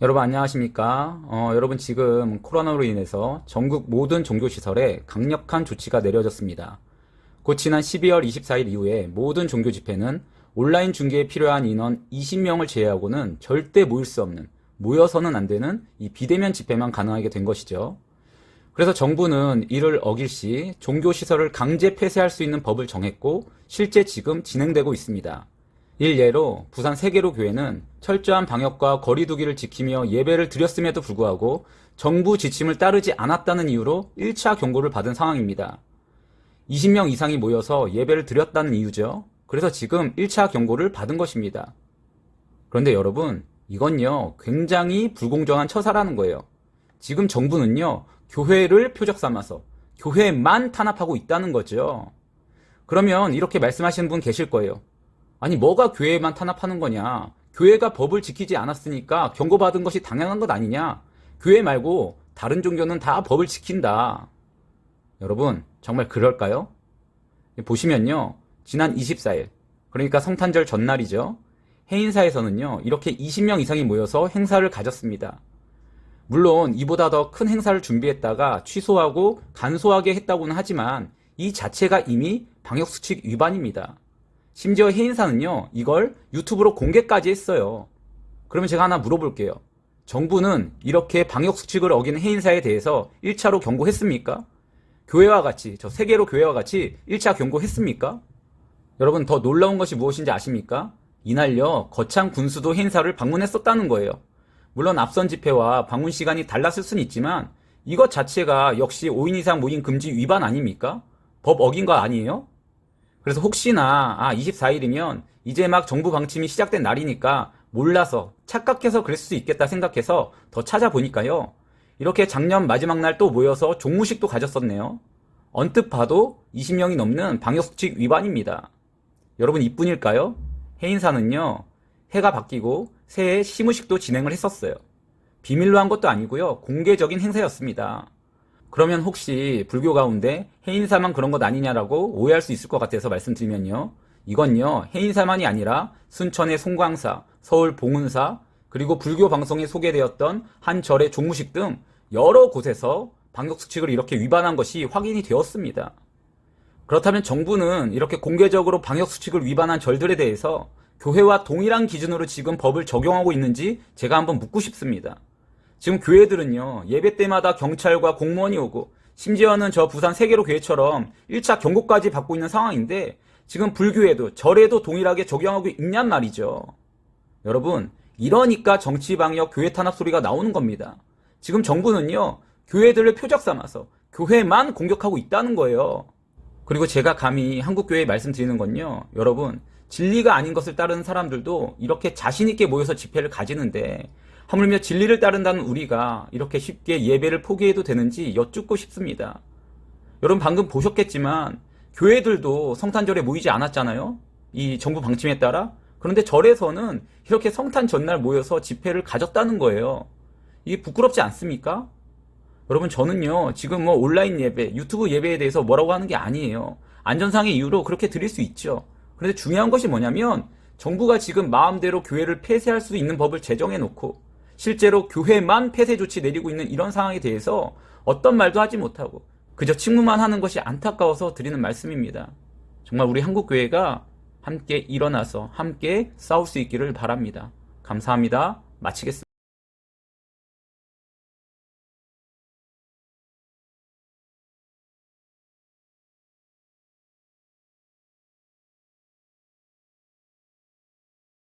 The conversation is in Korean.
여러분 안녕하십니까? 여러분 지금 코로나로 인해서 전국 모든 종교시설에 강력한 조치가 내려졌습니다. 곧 지난 12월 24일 이후에 모든 종교 집회는 온라인 중계에 필요한 인원 20명을 제외하고는 절대 모일 수 없는, 모여서는 안 되는 이 비대면 집회만 가능하게 된 것이죠. 그래서 정부는 이를 어길 시 종교시설을 강제 폐쇄할 수 있는 법을 정했고 실제 지금 진행되고 있습니다. 일예로 부산 세계로 교회는 철저한 방역과 거리두기를 지키며 예배를 드렸음에도 불구하고 정부 지침을 따르지 않았다는 이유로 1차 경고를 받은 상황입니다. 20명 이상이 모여서 예배를 드렸다는 이유죠. 그래서 지금 1차 경고를 받은 것입니다. 그런데 여러분, 이건요, 굉장히 불공정한 처사라는 거예요. 지금 정부는요, 교회를 표적 삼아서 교회만 탄압하고 있다는 거죠. 그러면 이렇게 말씀하시는 분 계실 거예요. 아니, 뭐가 교회만 탄압하는 거냐? 교회가 법을 지키지 않았으니까 경고받은 것이 당연한 것 아니냐? 교회 말고 다른 종교는 다 법을 지킨다. 여러분, 정말 그럴까요? 보시면요, 지난 24일, 그러니까 성탄절 전날이죠. 해인사에서는요, 이렇게 20명 이상이 모여서 행사를 가졌습니다. 물론 이보다 더 큰 행사를 준비했다가 취소하고 간소하게 했다고는 하지만 이 자체가 이미 방역수칙 위반입니다. 심지어 해인사는요, 이걸 유튜브로 공개까지 했어요. 그러면 제가 하나 물어볼게요. 정부는 이렇게 방역수칙을 어기는 해인사에 대해서 1차로 경고했습니까? 교회와 같이, 저 세계로 교회와 같이 1차 경고했습니까? 여러분, 더 놀라운 것이 무엇인지 아십니까? 이날요, 거창 군수도 해인사를 방문했었다는 거예요. 물론 앞선 집회와 방문 시간이 달랐을 수는 있지만 이것 자체가 역시 5인 이상 모임 금지 위반 아닙니까? 법 어긴 거 아니에요? 그래서 혹시나 24일이면 이제 막 정부 방침이 시작된 날이니까 몰라서 착각해서 그랬을 수 있겠다 생각해서 더 찾아보니까요. 이렇게 작년 마지막 날 또 모여서 종무식도 가졌었네요. 언뜻 봐도 20명이 넘는 방역수칙 위반입니다. 여러분 이뿐일까요? 해인사는요. 해가 바뀌고 새해 시무식도 진행을 했었어요. 비밀로 한 것도 아니고요. 공개적인 행사였습니다. 그러면 혹시 불교 가운데 해인사만 그런 것 아니냐라고 오해할 수 있을 것 같아서 말씀드리면요. 이건요. 해인사만이 아니라 순천의 송광사, 서울 봉은사, 그리고 불교 방송에 소개되었던 한 절의 종무식 등 여러 곳에서 방역수칙을 이렇게 위반한 것이 확인이 되었습니다. 그렇다면 정부는 이렇게 공개적으로 방역수칙을 위반한 절들에 대해서 교회와 동일한 기준으로 지금 법을 적용하고 있는지 제가 한번 묻고 싶습니다. 지금 교회들은요, 예배 때마다 경찰과 공무원이 오고, 심지어는 저 부산 세계로 교회처럼 1차 경고까지 받고 있는 상황인데, 지금 불교에도, 절에도 동일하게 적용하고 있냔 말이죠. 여러분, 이러니까 정치방역 교회 탄압 소리가 나오는 겁니다. 지금 정부는요, 교회들을 표적 삼아서 교회만 공격하고 있다는 거예요. 그리고 제가 감히 한국교회에 말씀드리는 건요, 여러분, 진리가 아닌 것을 따르는 사람들도 이렇게 자신있게 모여서 집회를 가지는데, 하물며 진리를 따른다는 우리가 이렇게 쉽게 예배를 포기해도 되는지 여쭙고 싶습니다. 여러분 방금 보셨겠지만, 교회들도 성탄절에 모이지 않았잖아요? 이 정부 방침에 따라? 그런데 절에서는 이렇게 성탄 전날 모여서 집회를 가졌다는 거예요. 이게 부끄럽지 않습니까? 여러분 저는요 지금 뭐 온라인 예배, 유튜브 예배에 대해서 뭐라고 하는 게 아니에요. 안전상의 이유로 그렇게 드릴 수 있죠. 그런데 중요한 것이 뭐냐면 정부가 지금 마음대로 교회를 폐쇄할 수 있는 법을 제정해 놓고 실제로 교회만 폐쇄 조치 내리고 있는 이런 상황에 대해서 어떤 말도 하지 못하고 그저 침묵만 하는 것이 안타까워서 드리는 말씀입니다. 정말 우리 한국교회가 함께 일어나서 함께 싸울 수 있기를 바랍니다. 감사합니다. 마치겠습니다.